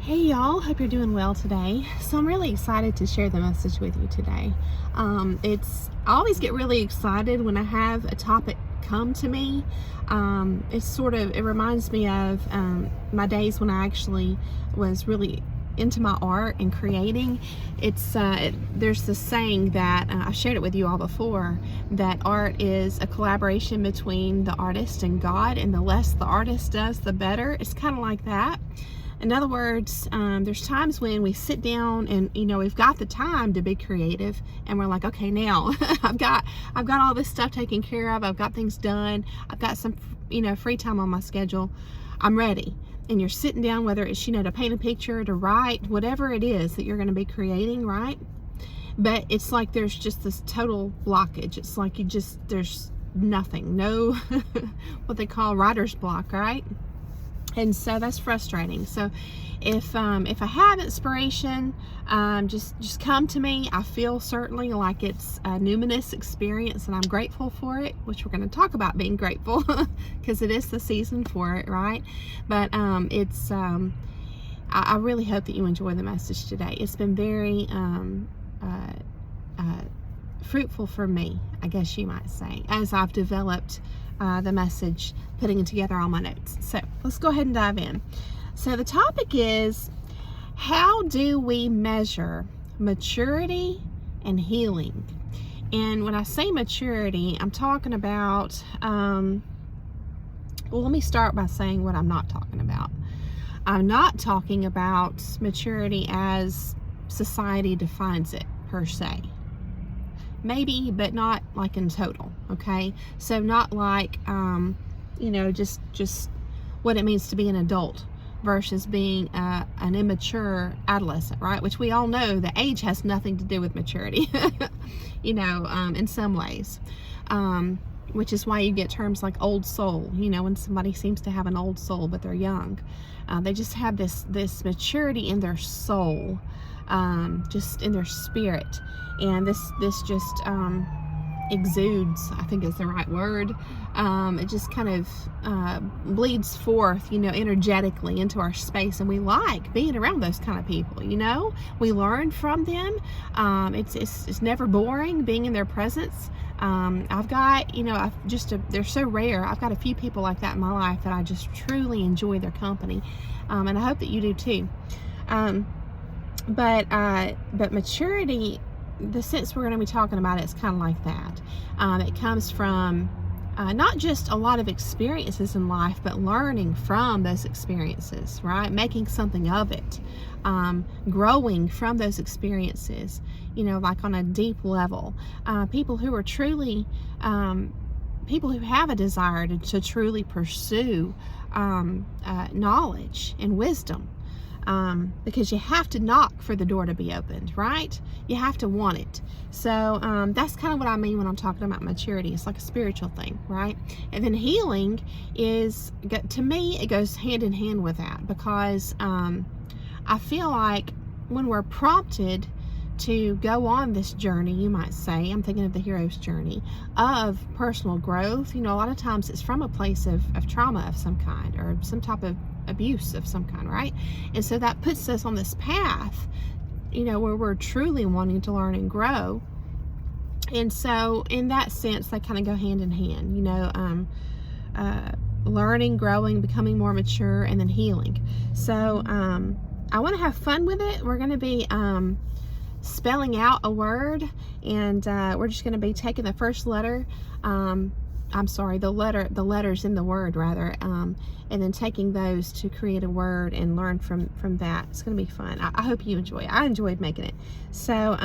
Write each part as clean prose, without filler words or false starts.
Hey y'all, hope you're doing well today. So I'm really excited to share the message with you today. I always get really excited when I have a topic come to me. It reminds me of my days when I actually was really into my art and creating. There's this saying that I've shared it with you all before, that art is a collaboration between the artist and God, and the less the artist does, the better. It's kind of like that. In other words, there's times when we sit down and, we've got the time to be creative, and we're like, okay, now I've got all this stuff taken care of. I've got things done. I've got some, free time on my schedule. I'm ready. And you're sitting down, whether it's, to paint a picture, to write, whatever it is that you're going to be creating, right? But it's like there's just this total blockage. It's like there's nothing, no, what they call writer's block, right? And so that's frustrating. So if I have inspiration, just come to me. I feel certainly like it's a numinous experience, and I'm grateful for it, which we're going to talk about being grateful because it is the season for it, right? But I really hope that you enjoy the message today. It's been very fruitful for me, I guess you might say, as I've developed the message, putting it together on my notes. So let's go ahead and dive in. So the topic is, how do we measure maturity and healing? And when I say maturity, I'm talking about, well, let me start by saying what I'm not talking about. I'm not talking about maturity as society defines it, per se. Maybe, but not like in total, okay? So not like, just what it means to be an adult versus being an immature adolescent, right? Which we all know that age has nothing to do with maturity, in some ways. Which is why you get terms like old soul, when somebody seems to have an old soul, but they're young. They just have this maturity in their soul, just in their spirit. And this just exudes, I think is the right word. It just kind of bleeds forth, energetically into our space, and we like being around those kind of people. We learn from them. It's never boring being in their presence. I've got, they're so rare. I've got a few people like that in my life that I just truly enjoy their company, and I hope that you do too. But maturity, the sense we're going to be talking about, it's kind of like that. It comes from not just a lot of experiences in life, but learning from those experiences, right? Making something of it, growing from those experiences, like on a deep level. People who are truly, people who have a desire to truly pursue knowledge and wisdom. Because you have to knock for the door to be opened, right? You have to want it. So that's kind of what I mean when I'm talking about maturity. It's like a spiritual thing, right? And then healing is, to me, it goes hand in hand with that, because I feel like when we're prompted to go on this journey, you might say, I'm thinking of the hero's journey of personal growth, a lot of times it's from a place of trauma of some kind, or some type of abuse of some kind, right? And so that puts us on this path, where we're truly wanting to learn and grow. And so in that sense, they kind of go hand in hand, learning, growing, becoming more mature, and then healing. So I want to have fun with it. We're going to be spelling out a word, and we're just going to be taking the first letter, the letters in the word rather, and then taking those to create a word and learn from that. It's going to be fun. I hope you enjoy it. I enjoyed making it. So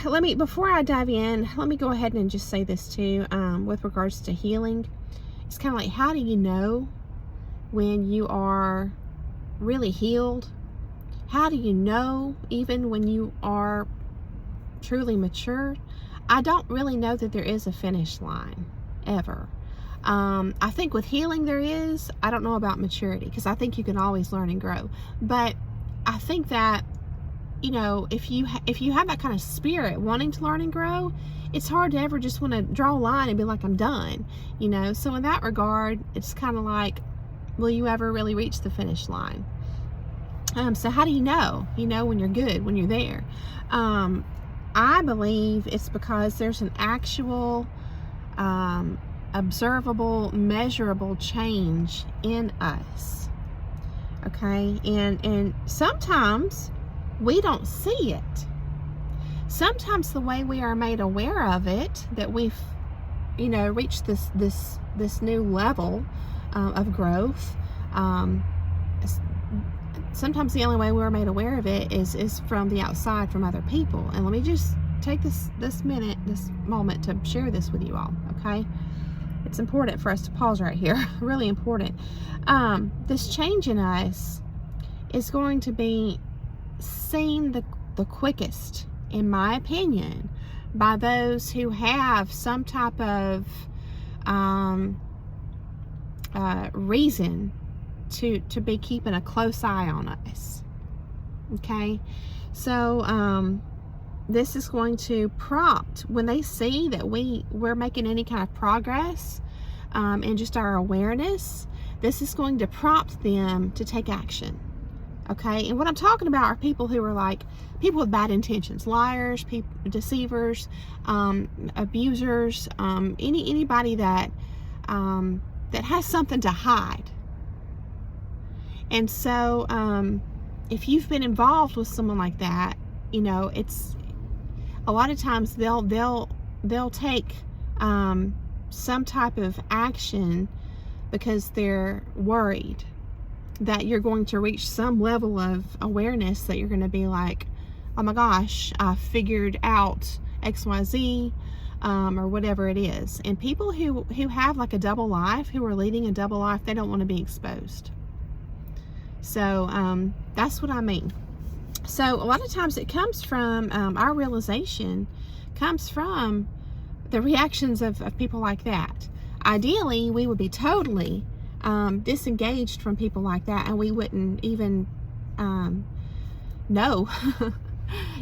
before I dive in, let me go ahead and just say this too, with regards to healing. It's kind of like, how do you know when you are really healed? How do you know even when you are truly mature? I don't really know that there is a finish line, ever. I think with healing there is. I don't know about maturity, because I think you can always learn and grow. But I think that, if you have that kind of spirit wanting to learn and grow, it's hard to ever just want to draw a line and be like, I'm done. So in that regard, it's kind of like, will you ever really reach the finish line? So how do you know? You know when you're good, when you're there. I believe it's because there's an actual, observable, measurable change in us. Okay, and sometimes we don't see it. Sometimes the way we are made aware of it, that we've, reached this new level of growth. Sometimes the only way we're made aware of it is from the outside, from other people. And let me just take this moment to share this with you all, okay? It's important for us to pause right here. Really important. This change in us is going to be seen the quickest, in my opinion, by those who have some type of reason to be keeping a close eye on us. Okay, so this is going to prompt, when they see that we're making any kind of progress in just our awareness, this is going to prompt them to take action. Okay, and what I'm talking about are people who are like people with bad intentions, liars, deceivers, abusers, anybody that has something to hide. And so if you've been involved with someone like that, it's a lot of times they'll take some type of action because they're worried that you're going to reach some level of awareness that you're going to be like, oh my gosh, I figured out XYZ, or whatever it is. And people who have like a double life, who are leading a double life, they don't want to be exposed. So that's what I mean. So a lot of times it comes from our realization comes from the reactions of people like that. Ideally, we would be totally disengaged from people like that, and we wouldn't even know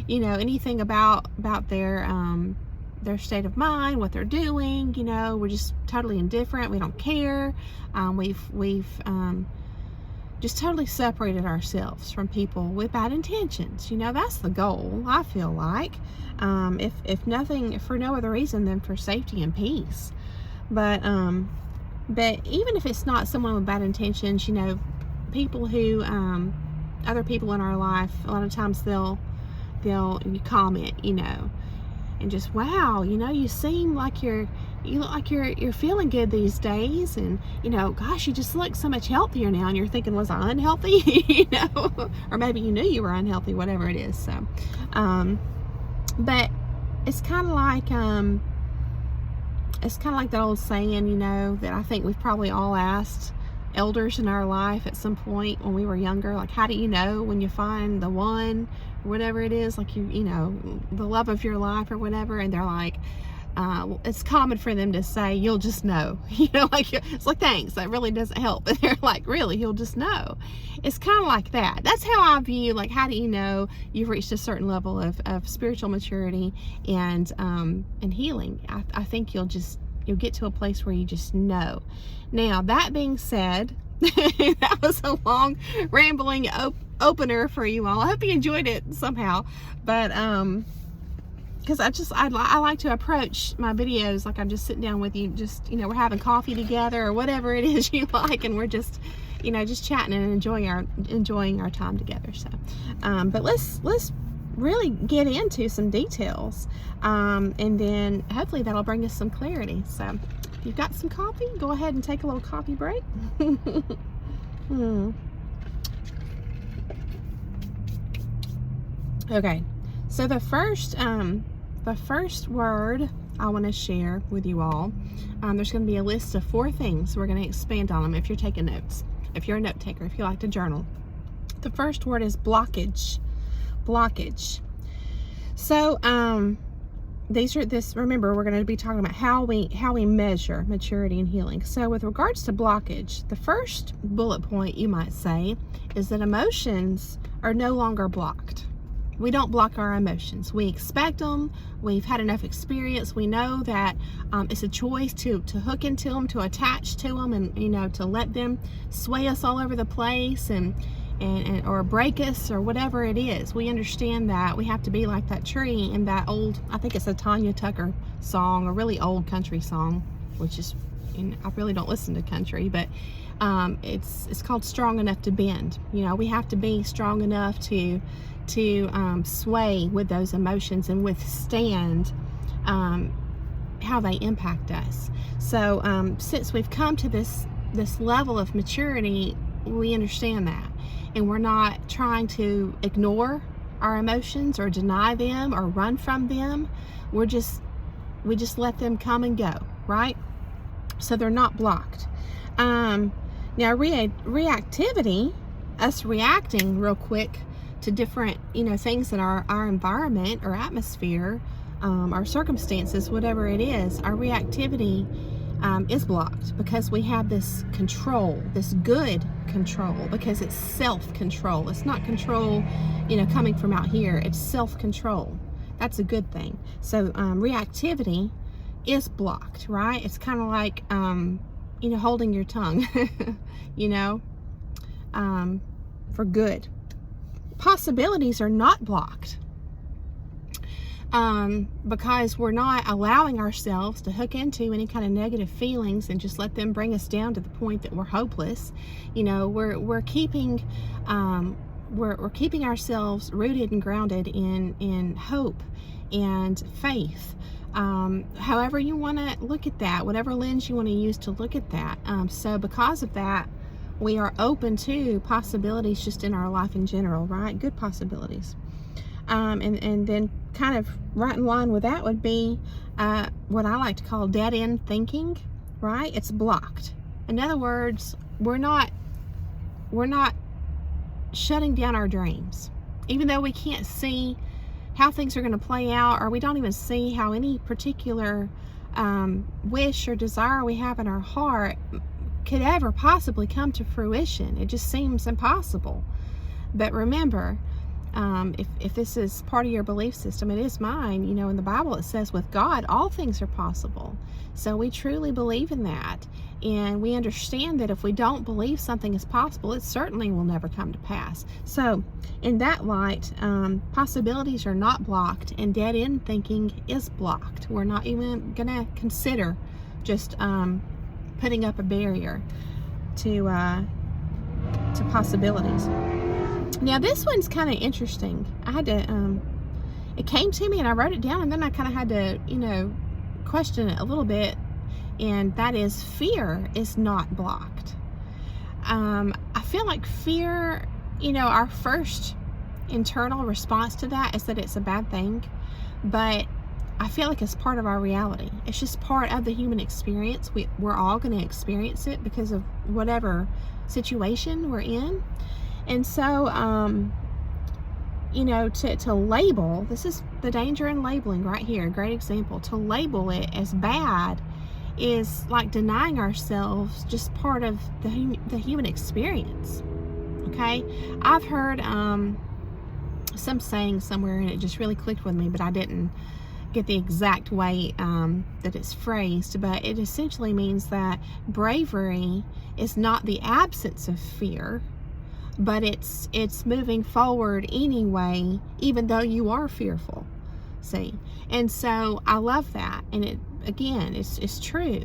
anything about their state of mind, what they're doing. We're just totally indifferent. We don't care. We've just totally separated ourselves from people with bad intentions. That's the goal, I feel like. If nothing, if for no other reason than for safety and peace. But even if it's not someone with bad intentions, people who, other people in our life, a lot of times they'll comment, and just, wow, you seem like you look like you're feeling good these days, and gosh, you just look so much healthier now. And you're thinking, was I unhealthy? Or maybe you knew you were unhealthy, whatever it is. So but it's kind of like that old saying, that I think we've probably all asked elders in our life at some point when we were younger, like, how do you know when you find the one, or whatever it is, like the love of your life or whatever? And they're like, it's common for them to say, you'll just know. It's like, thanks, that really doesn't help. But they're like, really, you'll just know. It's kind of like that. That's how I view, like, how do you know you've reached a certain level of spiritual maturity and healing? I think you'll get to a place where you just know. Now, that being said, that was a long rambling opener for you all. I hope you enjoyed it somehow. But because I like to approach my videos like I'm just sitting down with you, just we're having coffee together or whatever it is you like, and we're just just chatting and enjoying our time together. So but let's really get into some details, and then hopefully that'll bring us some clarity. So if you've got some coffee, go ahead and take a little coffee break. Okay, so the first word I want to share with you all, there's going to be a list of 4 things. We're going to expand on them if you're taking notes, if you're a note taker, if you like to journal. The first word is blockage. Blockage. So remember, we're going to be talking about how we measure maturity and healing. So with regards to blockage, the first bullet point, you might say, is that emotions are no longer blocked. We don't block our emotions. We expect them. We've had enough experience. We know that it's a choice to hook into them, to attach to them, and to let them sway us all over the place. And or break us or whatever it is. We understand that we have to be like that tree in that old, I think it's a Tanya Tucker song, a really old country song, which is, I really don't listen to country, but it's called Strong Enough to Bend. You know, we have to be strong enough to sway with those emotions and withstand how they impact us. So since we've come to this level of maturity, we understand that, and we're not trying to ignore our emotions or deny them or run from them. We just let them come and go, right? So they're not blocked. Now reactivity, us reacting real quick to different things in our environment or atmosphere, our circumstances, whatever it is, our reactivity is blocked because we have this control, this good control, because it's self-control. It's not control, coming from out here. It's self-control. That's a good thing. So reactivity is blocked, right? It's kind of like, holding your tongue, for good. Possibilities are not blocked. Because we're not allowing ourselves to hook into any kind of negative feelings and just let them bring us down to the point that we're hopeless. We're keeping ourselves rooted and grounded in hope and faith. However you want to look at that, whatever lens you want to use to look at that. So because of that, we are open to possibilities just in our life in general, right? Good possibilities. And then kind of right in line with that would be what I like to call dead-end thinking, right? It's blocked. In other words, we're not shutting down our dreams. Even though we can't see how things are going to play out, or we don't even see how any particular wish or desire we have in our heart could ever possibly come to fruition. It just seems impossible. But remember, if this is part of your belief system, it is mine. In the Bible it says with God all things are possible. So we truly believe in that, and we understand that if we don't believe something is possible, it certainly will never come to pass. So in that light, possibilities are not blocked, and dead-end thinking is blocked. We're not even gonna consider just putting up a barrier to possibilities. Now this one's kind of interesting. I had to, it came to me and I wrote it down, and then I kind of had to, question it a little bit, and that is fear is not blocked. I feel like fear, our first internal response to that is that it's a bad thing, but I feel like it's part of our reality. It's just part of the human experience. We're all going to experience it because of whatever situation we're in. And so, to label, this is the danger in labeling right here, a great example. To label it as bad is like denying ourselves just part of the human experience, okay? I've heard some saying somewhere, and it just really clicked with me, but I didn't get the exact way that it's phrased, but it essentially means that bravery is not the absence of fear, but it's moving forward anyway, even though you are fearful. See? And so I love that. And it, again, it's true.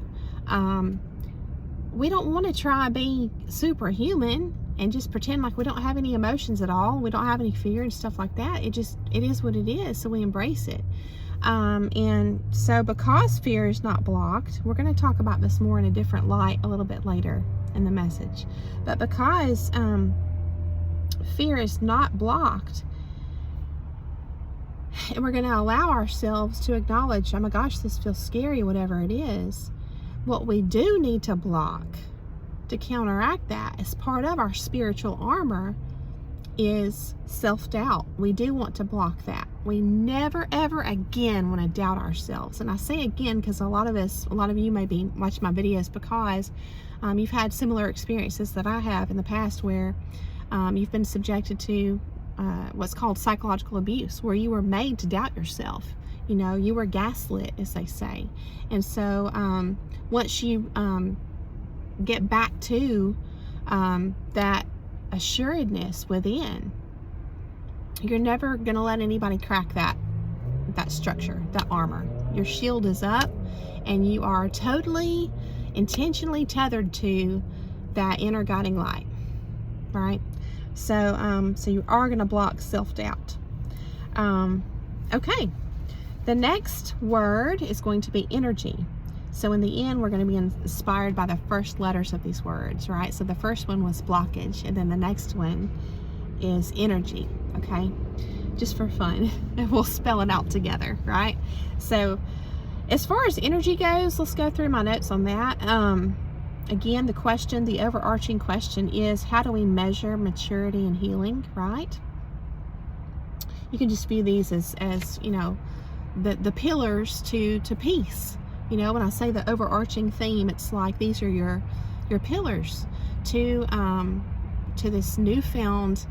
We don't want to try to be superhuman and just pretend like we don't have any emotions at all. We don't have any fear and stuff like that. It is what it is. So we embrace it. And so because fear is not blocked, we're going to talk about this more in a different light a little bit later in the message. But because fear is not blocked, and we're going to allow ourselves to acknowledge, oh my gosh, this feels scary, whatever it is. What we do need to block to counteract that as part of our spiritual armor is self-doubt. We do want to block that. We never ever again want to doubt ourselves. And I say again because a lot of you may be watching my videos because you've had similar experiences that I have in the past, where you've been subjected to what's called psychological abuse, where you were made to doubt yourself. You were gaslit, as they say. And so once you get back to that assuredness within. You're never going to let anybody crack that structure, that armor. Your shield is up, and you are totally, intentionally tethered to that inner guiding light, right? So you are going to block self-doubt. Okay, the next word is going to be energy. So in the end, we're going to be inspired by the first letters of these words, right? So the first one was blockage, and then the next one is energy, okay? Just for fun, and we'll spell it out together, right? So as far as energy goes, let's go through my notes on that. Again, the overarching question is, how do we measure maturity and healing, right? You can just view these as you know, the pillars to peace. You know, when I say the overarching theme, it's like these are your pillars to this newfound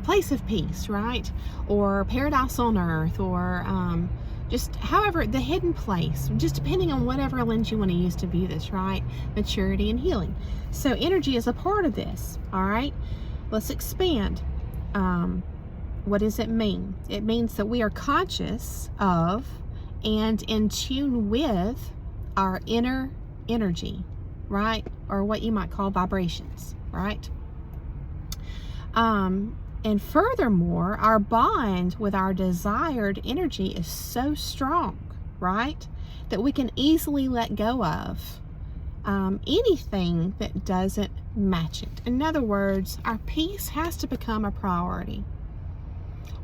place of peace, right? Or paradise on earth, or just however, the hidden place, just depending on whatever lens you want to use to view this, right? Maturity and healing. So energy is a part of this, all right? Let's expand. What does it mean? It means that we are conscious of and in tune with our inner energy, right? Or what you might call vibrations, right? And furthermore, our bond with our desired energy is so strong, right? That we can easily let go of anything that doesn't match it. In other words, our peace has to become a priority.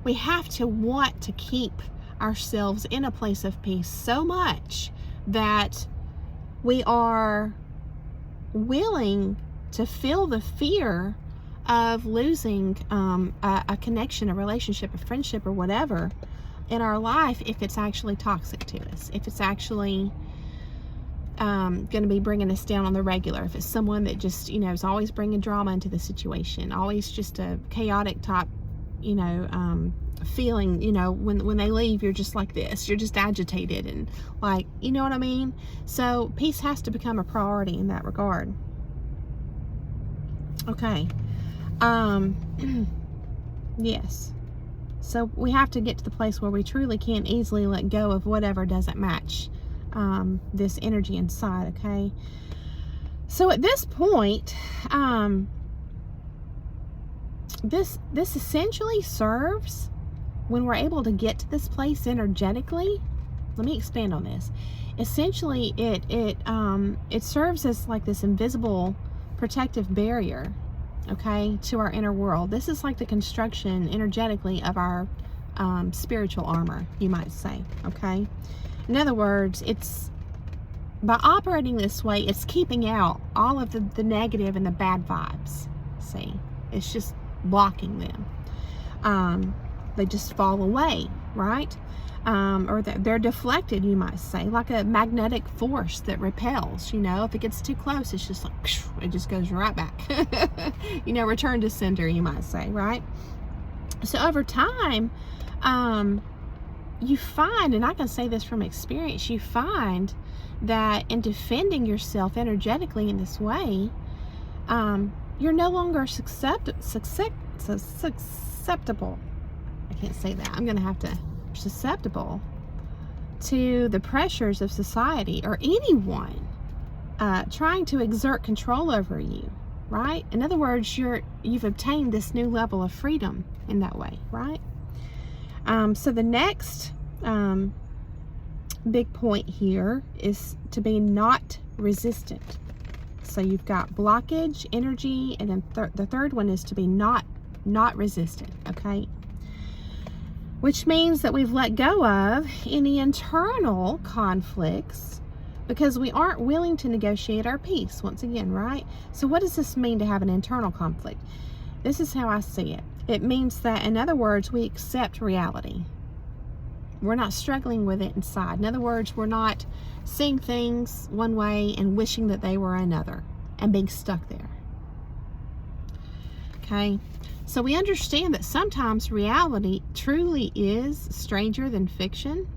We have to want to keep ourselves in a place of peace so much that we are willing to feel the fear of losing a connection, a relationship, a friendship, or whatever in our life if it's actually toxic to us, if it's actually going to be bringing us down on the regular, if it's someone that just, you know, is always bringing drama into the situation, always just a chaotic type, you know, feeling, you know, when they leave, you're just like this, you're just agitated and like, you know what I mean? So peace has to become a priority in that regard. Okay. Yes. So we have to get to the place where we truly can easily let go of whatever doesn't match this energy inside, okay? So at this point, this essentially serves, when we're able to get to this place energetically, let me expand on this. Essentially, it serves as like this invisible protective barrier, okay, to our inner world. This is like the construction energetically of our spiritual armor, you might say, okay? In other words, it's by operating this way, it's keeping out all of the negative and the bad vibes. See, it's just blocking them. They just fall away, right? Or they're deflected, you might say, like a magnetic force that repels. You know, if it gets too close, it's just like, it just goes right back. You know, return to sender, you might say, right? So over time, you find, and I can say this from experience, you find that in defending yourself energetically in this way, you're no longer susceptible. I can't say that. I'm going to have to. Susceptible to the pressures of society or anyone trying to exert control over you, right? In other words, you've obtained this new level of freedom in that way, right? So the next big point here is to be not resistant. So you've got blockage, energy, and then the third one is to be not resistant, okay? Which means that we've let go of any internal conflicts because we aren't willing to negotiate our peace, once again, right? So what does this mean to have an internal conflict? This is how I see it. It means that, in other words, we accept reality. We're not struggling with it inside. In other words, we're not seeing things one way and wishing that they were another and being stuck there. Okay? So we understand that sometimes reality truly is stranger than fiction,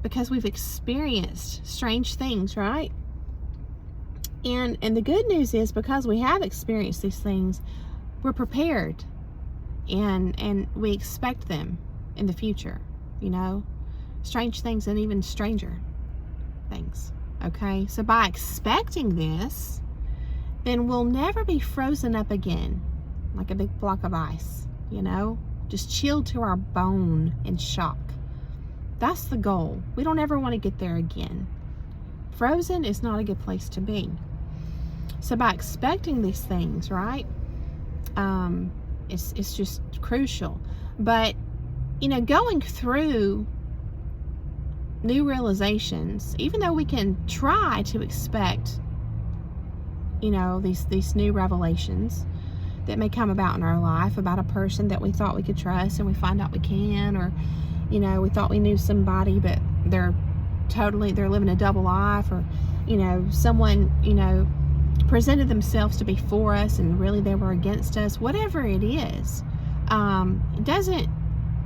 because we've experienced strange things, right? And the good news is, because we have experienced these things, we're prepared, and we expect them in the future, strange things and even stranger things. Okay, so by expecting this, then we'll never be frozen up again like a big block of ice, just chilled to our bone in shock. That's the goal. We don't ever want to get there again. Frozen is not a good place to be. So by expecting these things, right, it's just crucial. But going through new realizations, even though we can try to expect these new revelations that may come about in our life about a person that we thought we could trust, and we find out we can, or we thought we knew somebody, but they're living a double life, or someone presented themselves to be for us and really they were against us. Whatever it is, it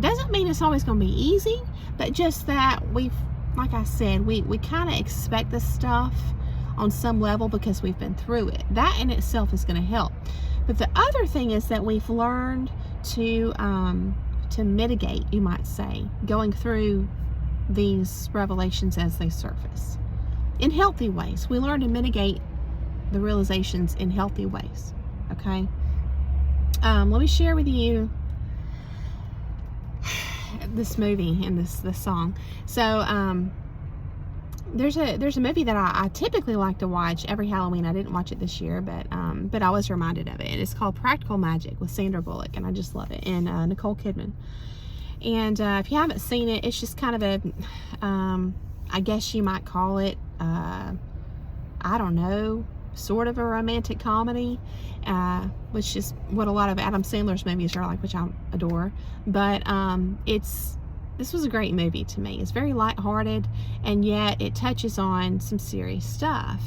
doesn't mean it's always going to be easy, but just that like I said, we kind of expect this stuff on some level because we've been through it. That in itself is going to help. But the other thing is that we've learned to mitigate, you might say, going through these revelations as they surface in healthy ways. We learn to mitigate the realizations in healthy ways. Okay, let me share with you this movie and this song. So there's a movie that I typically like to watch every Halloween. I didn't watch it this year, but I was reminded of it. And it's called Practical Magic with Sandra Bullock, and I just love it, and Nicole Kidman. And if you haven't seen it, it's just kind of a I guess you might call it I don't know, sort of a romantic comedy, which is what a lot of Adam Sandler's movies are like, which I adore. But this was a great movie to me. It's very lighthearted, and yet it touches on some serious stuff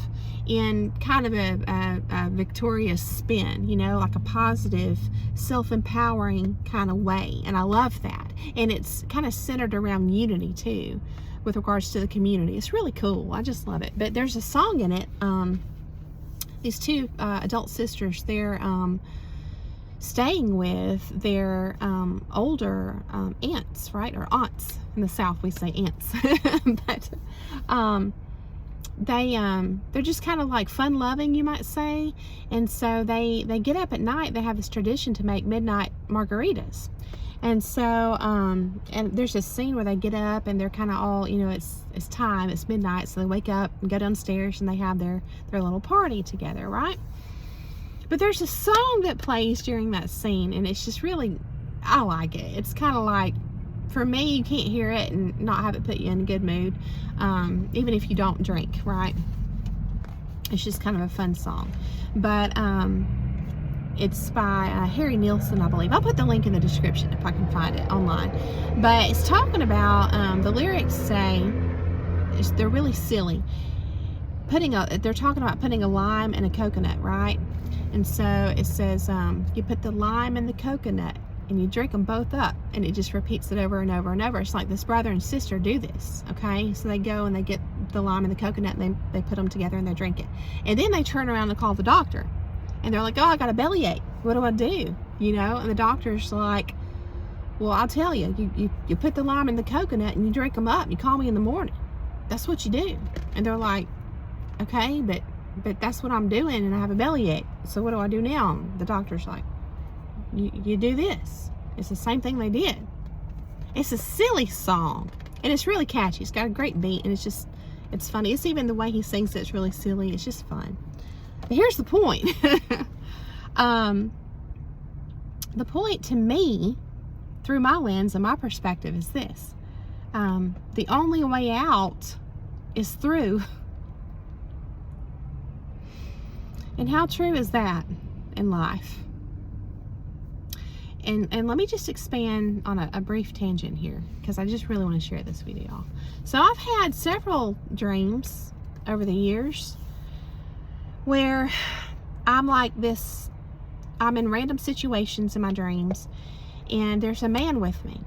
in kind of a victorious spin, like a positive, self-empowering kind of way. And I love that. And it's kind of centered around unity too, with regards to the community. It's really cool. I just love it. But there's a song in it. These two adult sisters, they're staying with their older aunts, right? Or aunts. In the South we say aunts. But they're just kind of like fun loving, you might say. And so they get up at night. They have this tradition to make midnight margaritas. And so and there's this scene where they get up and they're kind of all, it's time, it's midnight, so they wake up and go downstairs and they have their little party together, right? But there's a song that plays during that scene, and it's just really, I like it. It's kind of like, for me, you can't hear it and not have it put you in a good mood, even if you don't drink, right? It's just kind of a fun song. But it's by Harry Nilsson, I believe. I'll put the link in the description if I can find it online. But it's talking about, the lyrics say, they're really silly. They're talking about putting a lime in a coconut, right? And so it says, you put the lime in the coconut and you drink them both up, and it just repeats it over and over and over. It's like this brother and sister do this, okay? So they go and they get the lime and the coconut, and they put them together and they drink it. And then they turn around and call the doctor, and they're like, oh, I got a bellyache. What do I do? And the doctor's like, well, I'll tell you, you put the lime in the coconut and you drink them up and you call me in the morning. That's what you do. And they're like, okay, but that's what I'm doing, and I have a bellyache. So what do I do now? The doctor's like, you do this. It's the same thing they did. It's a silly song, and it's really catchy. It's got a great beat, and it's funny. It's even the way he sings it's really silly. It's just fun. But here's the point. The point to me, through my lens and my perspective, is this. The only way out is through. And how true is that in life? And let me just expand on a brief tangent here, because I just really want to share this with y'all. So I've had several dreams over the years where I'm like this, I'm in random situations in my dreams, and there's a man with me.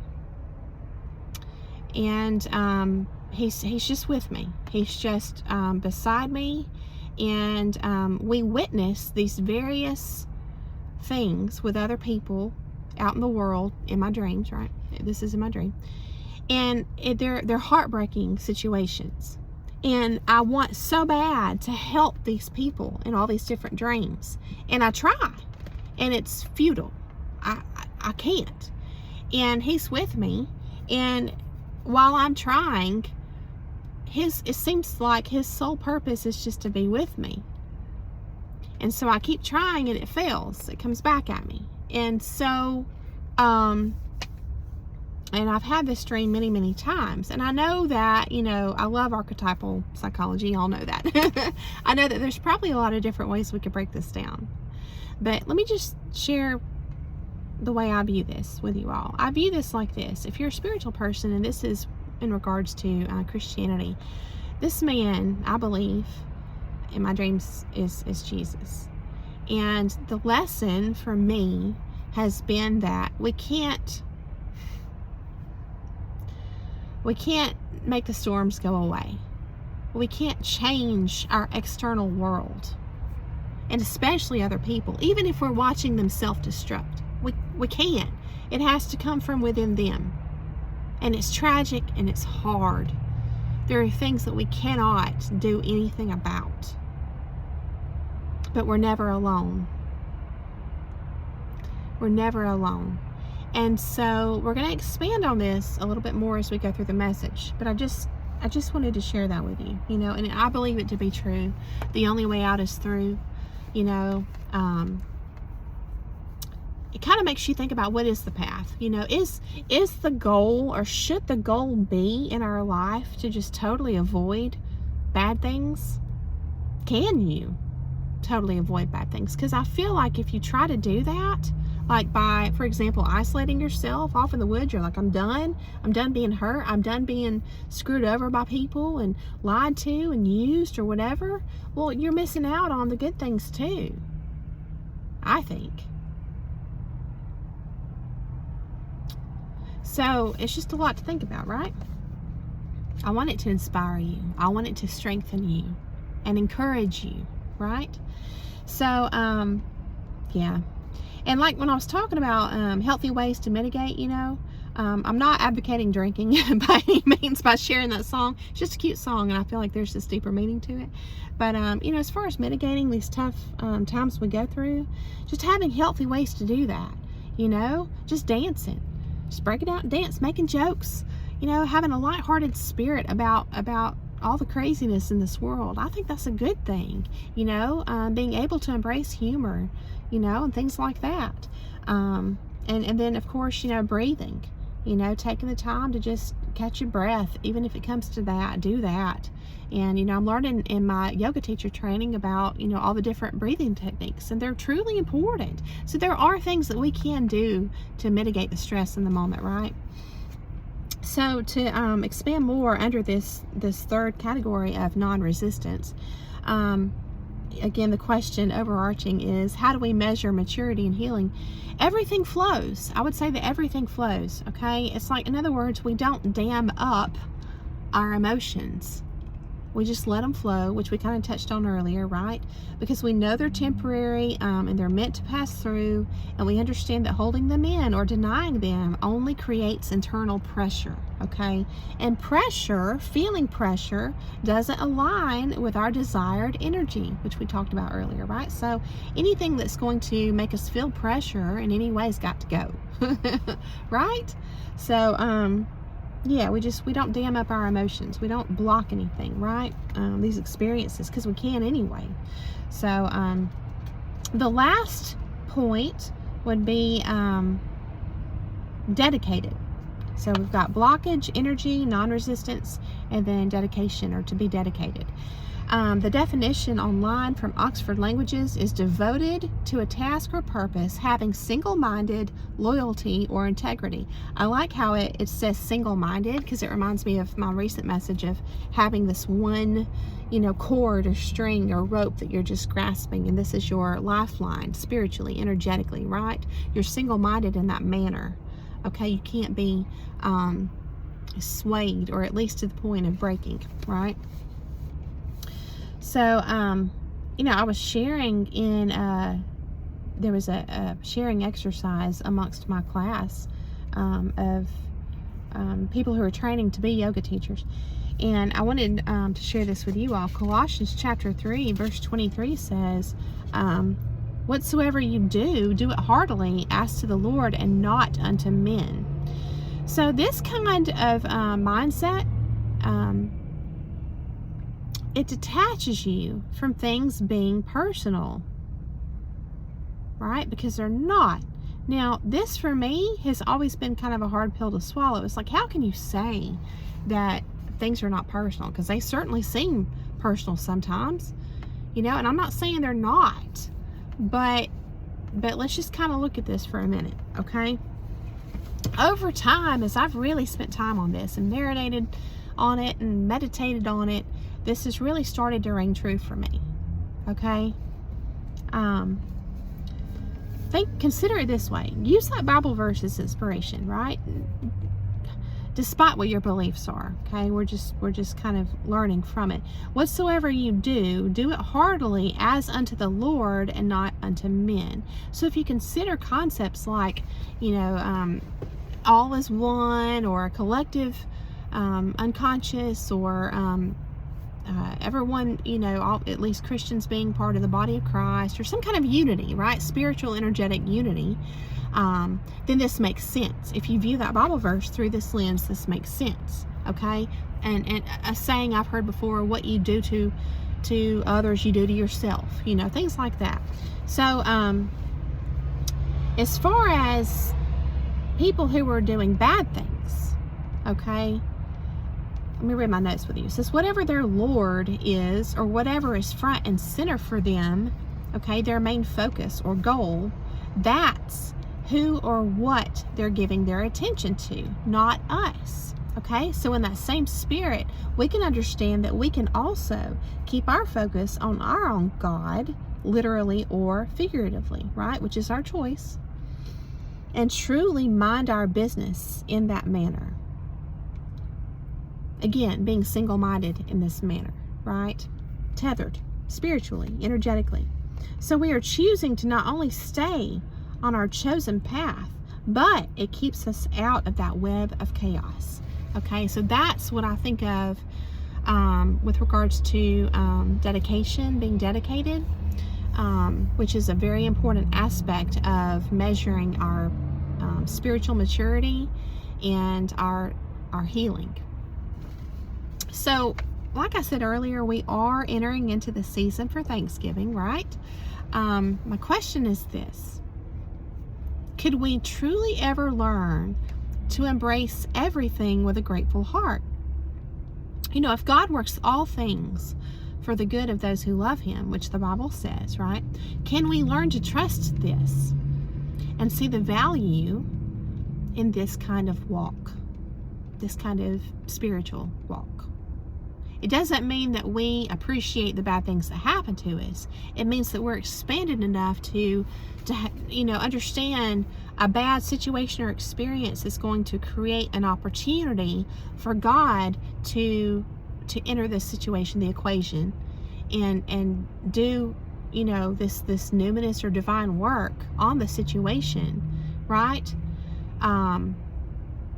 And he's just with me. He's just beside me, and we witness these various things with other people out in the world, in my dreams, right? This is in my dream. And they're heartbreaking situations. And I want so bad to help these people in all these different dreams. And I try. And it's futile. I can't. And he's with me. And while I'm trying, it seems like his sole purpose is just to be with me. And so I keep trying and it fails. It comes back at me. And so, and I've had this dream many, many times. And I know that, I love archetypal psychology. Y'all know that. I know that there's probably a lot of different ways we could break this down. But let me just share the way I view this with you all. I view this like this. If you're a spiritual person, and this is in regards to Christianity, this man, I believe, in my dreams is Jesus. And the lesson for me has been that we can't make the storms go away. We can't change our external world, and especially other people, even if we're watching them self-destruct. We can't. It has to come from within them. And it's tragic and it's hard. There are things that we cannot do anything about. But we're never alone. We're never alone. And so we're going to expand on this a little bit more as we go through the message. But I just wanted to share that with you, and I believe it to be true. The only way out is through, it kind of makes you think about what is the path. Is the goal, or should the goal be in our life to just totally avoid bad things? Can you totally avoid bad things? Because I feel like if you try to do that, like by, for example, isolating yourself off in the woods, you're like, I'm done being hurt, I'm done being screwed over by people and lied to and used or whatever. Well, you're missing out on the good things too, I think. So it's just a lot to think about, right? I want it to inspire you. I want it to strengthen you and encourage you, right? So, yeah. And like when I was talking about healthy ways to mitigate, I'm not advocating drinking by any means by sharing that song. It's just a cute song, and I feel like there's this deeper meaning to it. But, as far as mitigating these tough times we go through, just having healthy ways to do that, just dancing. Just break it out and dance, making jokes, having a lighthearted spirit about all the craziness in this world. I think that's a good thing, being able to embrace humor, and things like that. And then, of course, breathing, taking the time to just catch your breath, even if it comes to that, do that. And, I'm learning in my yoga teacher training about, all the different breathing techniques, and they're truly important. So there are things that we can do to mitigate the stress in the moment, right? So to expand more under this third category of non-resistance, again, the question overarching is, how do we measure maturity and healing? Everything flows. I would say that everything flows, okay? It's like, in other words, we don't dam up our emotions. We just let them flow, which we kind of touched on earlier, right? Because we know they're temporary and they're meant to pass through, and we understand that holding them in or denying them only creates internal pressure, okay? And feeling pressure, doesn't align with our desired energy, which we talked about earlier, right? So anything that's going to make us feel pressure in any way has got to go, right? So, yeah, we don't dam up our emotions. We don't block anything, right? These experiences, because we can anyway. So the last point would be dedicated. So we've got blockage, energy, non-resistance, and then dedication, or to be dedicated. The definition online from Oxford Languages is devoted to a task or purpose, having single-minded loyalty or integrity. I like how it says single-minded, because it reminds me of my recent message of having this one, cord or string or rope that you're just grasping, and this is your lifeline spiritually, energetically, right? You're single-minded in that manner. Okay, you can't be swayed, or at least to the point of breaking, right? So I was sharing in, there was a sharing exercise amongst my class of people who are training to be yoga teachers. And I wanted to share this with you all. Colossians chapter 3, verse 23 says, whatsoever you do, do it heartily as to the Lord and not unto men. So this kind of mindset, it detaches you from things being personal, right? Because they're not. Now, this for me has always been kind of a hard pill to swallow. It's like, how can you say that things are not personal? Because they certainly seem personal sometimes, and I'm not saying they're not, but let's just kind of look at this for a minute, okay? Over time, as I've really spent time on this and marinated on it and meditated on it, this has really started to ring true for me, okay? Consider it this way. Use that Bible verse as inspiration, right? Despite what your beliefs are, okay? We're just kind of learning from it. Whatsoever you do, do it heartily as unto the Lord and not unto men. So if you consider concepts like, all is one, or a collective unconscious, or everyone, at least Christians being part of the body of Christ, or some kind of unity, right? Spiritual, energetic unity, then this makes sense. If you view that Bible verse through this lens, this makes sense, okay? And a saying I've heard before, what you do to others, you do to yourself, things like that. So, as far as people who are doing bad things, okay, let me read my notes with you. It says, whatever their Lord is, or whatever is front and center for them, okay, their main focus or goal, that's who or what they're giving their attention to, not us, okay? So in that same spirit, we can understand that we can also keep our focus on our own God, literally or figuratively, right, which is our choice, and truly mind our business in that manner. Again, being single-minded in this manner, right? Tethered spiritually, energetically. So we are choosing to not only stay on our chosen path, but it keeps us out of that web of chaos. Okay, so that's what I think of with regards to dedication, being dedicated, which is a very important aspect of measuring our spiritual maturity and our healing. So, like I said earlier, we are entering into the season for Thanksgiving, right? My question is this: could we truly ever learn to embrace everything with a grateful heart? If God works all things for the good of those who love Him, which the Bible says, right? Can we learn to trust this and see the value in this kind of walk, this kind of spiritual walk? It doesn't mean that we appreciate the bad things that happen to us. It means that we're expanded enough to understand a bad situation or experience is going to create an opportunity for God to enter this situation, the equation, and do this numinous or divine work on the situation, right?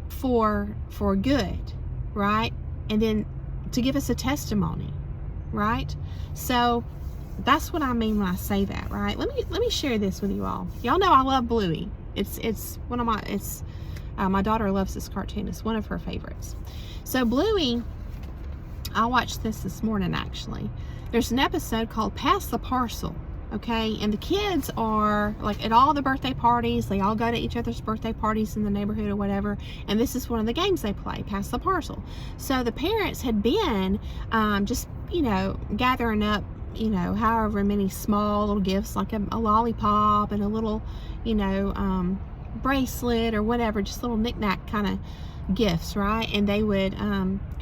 For good, right? And then to give us a testimony, right? So that's what I mean when I say that, right? Let me share this with you all. Y'all know I love Bluey. It's one of my daughter loves this cartoon. It's one of her favorites. So Bluey, I watched this morning actually. There's an episode called Pass the Parcel. Okay, and the kids are like at all the birthday parties. They all go to each other's birthday parties in the neighborhood or whatever, and this is one of the games they play, Pass the Parcel. So the parents had been just gathering up however many small little gifts, like a lollipop and a little bracelet or whatever, just little knick-knack kind of gifts, right? And they would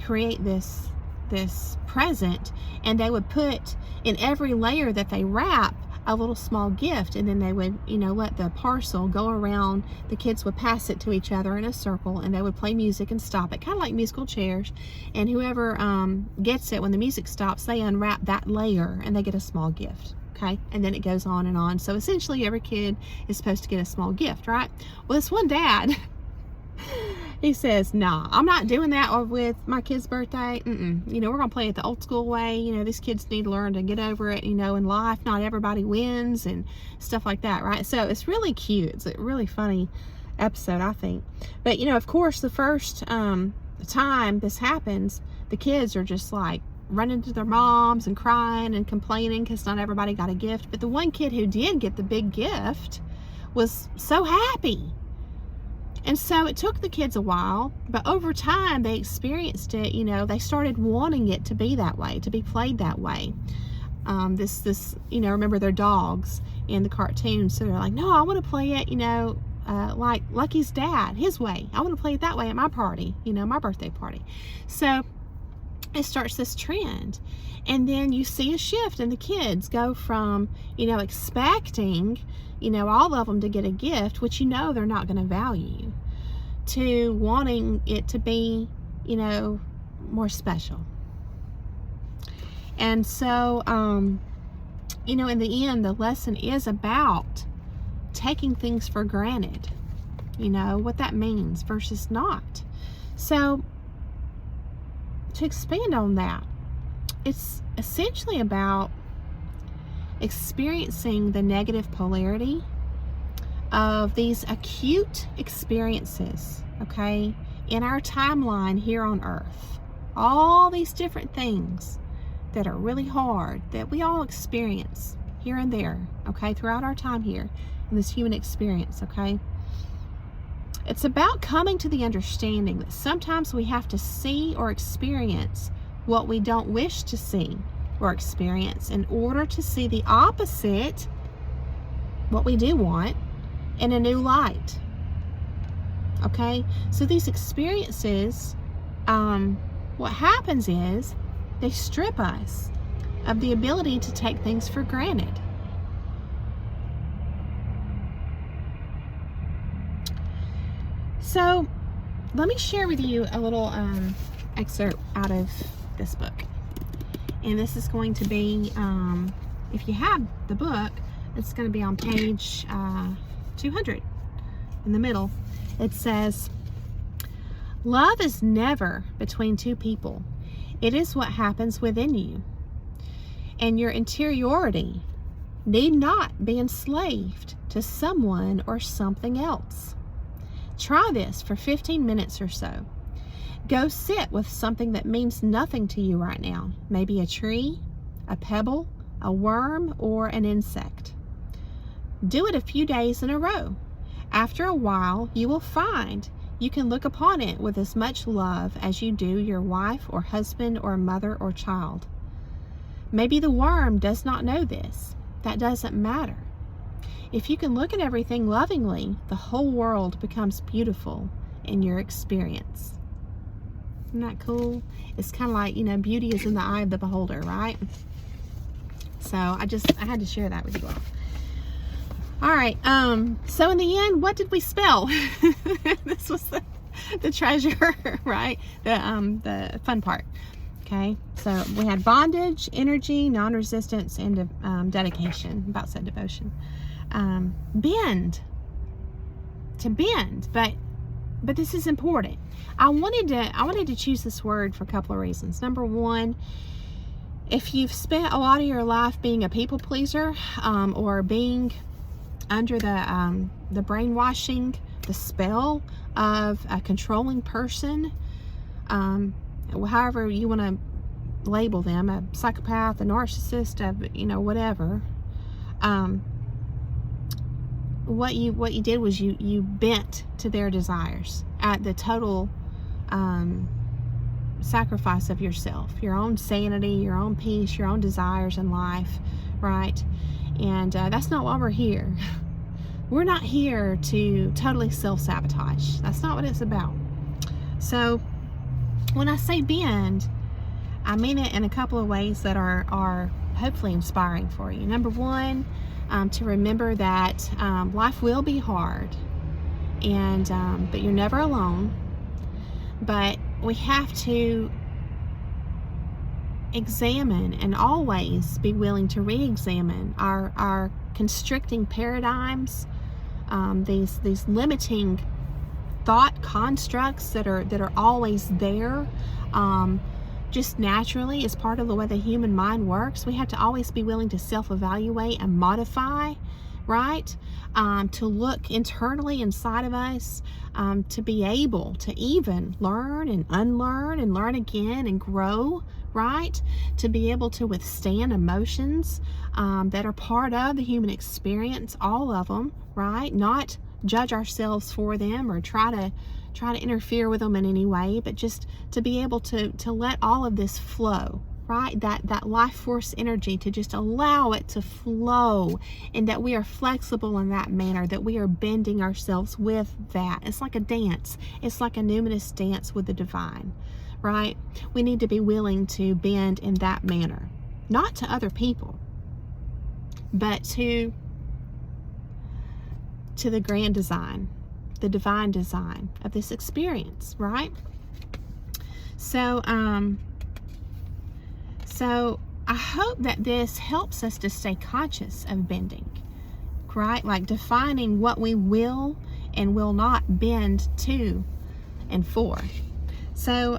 create this present, and they would put in every layer that they wrap a little small gift, and then they would, let the parcel go around. The kids would pass it to each other in a circle, and they would play music and stop it, kind of like musical chairs. And whoever gets it, when the music stops, they unwrap that layer and they get a small gift. Okay, and then it goes on and on. So essentially every kid is supposed to get a small gift, right? Well, this one dad, he says, nah, I'm not doing that with my kid's birthday. We're going to play it the old school way. These kids need to learn to get over it, in life. Not everybody wins and stuff like that, right? So it's really cute. It's a really funny episode, I think. But, of course, the first time this happens, the kids are just like running to their moms and crying and complaining because not everybody got a gift. But the one kid who did get the big gift was so happy. And so it took the kids a while, but over time they experienced it. They started wanting it to be that way, to be played that way. Remember their dogs in the cartoon, so they're like, no, I want to play it, like Lucky's dad, his way. I want to play it that way at my party, my birthday party. So it starts this trend, and then you see a shift, and the kids go from, expecting, all of them to get a gift, which they're not going to value, to wanting it to be, more special. And so, in the end, the lesson is about taking things for granted, what that means versus not. So, to expand on that, it's essentially about experiencing the negative polarity of these acute experiences, okay, in our timeline here on Earth. All these different things that are really hard that we all experience here and there, okay, throughout our time here in this human experience, okay. It's about coming to the understanding that sometimes we have to see or experience what we don't wish to see or experience in order to see the opposite, what we do want, in a new light. Okay? So these experiences, what happens is they strip us of the ability to take things for granted. So let me share with you a little excerpt out of this book. And this is going to be, if you have the book, it's going to be on page 200 in the middle. It says, love is never between two people. It is what happens within you. And your interiority need not be enslaved to someone or something else. Try this for 15 minutes or so. Go sit with something that means nothing to you right now. Maybe a tree, a pebble, a worm, or an insect. Do it a few days in a row. After a while, you will find you can look upon it with as much love as you do your wife or husband or mother or child. Maybe the worm does not know this. That doesn't matter. If you can look at everything lovingly, the whole world becomes beautiful in your experience. Isn't that cool? It's kind of like, beauty is in the eye of the beholder, right? So I had to share that with you all. All right. So in the end, what did we spell? This was the treasure, right? The fun part. Okay. So we had bondage, energy, non-resistance, and dedication. About said devotion. Bend. To bend, but this is important. I wanted to choose this word for a couple of reasons. Number one, if you've spent a lot of your life being a people pleaser, or being under the brainwashing, the spell of a controlling person, however you want to label them, a psychopath, a narcissist, whatever. What you did was you bent to their desires at the total sacrifice of yourself, your own sanity, your own peace, your own desires in life, right? And that's not why we're here. We're not here to totally self-sabotage. That's not what it's about. So when I say bend, I mean it in a couple of ways that are hopefully inspiring for you. Number one, to remember that life will be hard, and but you're never alone. But we have to examine and always be willing to re-examine our constricting paradigms, these limiting thought constructs that are always there, just naturally as part of the way the human mind works. We have to always be willing to self-evaluate and modify, right? To look internally inside of us, to be able to even learn and unlearn and learn again and grow, right? To be able to withstand emotions that are part of the human experience, all of them, right? Not judge ourselves for them or try to interfere with them in any way, but just to be able to let all of this flow, right? That life force energy, to just allow it to flow, and that we are flexible in that manner, that we are bending ourselves with that. It's like a dance. It's like a numinous dance with the divine, right? We need to be willing to bend in that manner, not to other people, but to the grand design, the divine design of this experience, right? So I hope that this helps us to stay conscious of bending, right? Like defining what we will and will not bend to and for. So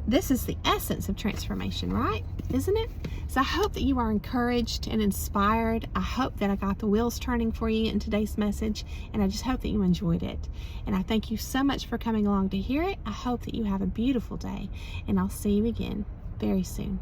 this is the essence of transformation, right? Isn't it? So I hope that you are encouraged and inspired. I hope that I got the wheels turning for you in today's message, and I just hope that you enjoyed it. And I thank you so much for coming along to hear it. I hope that you have a beautiful day, and I'll see you again very soon.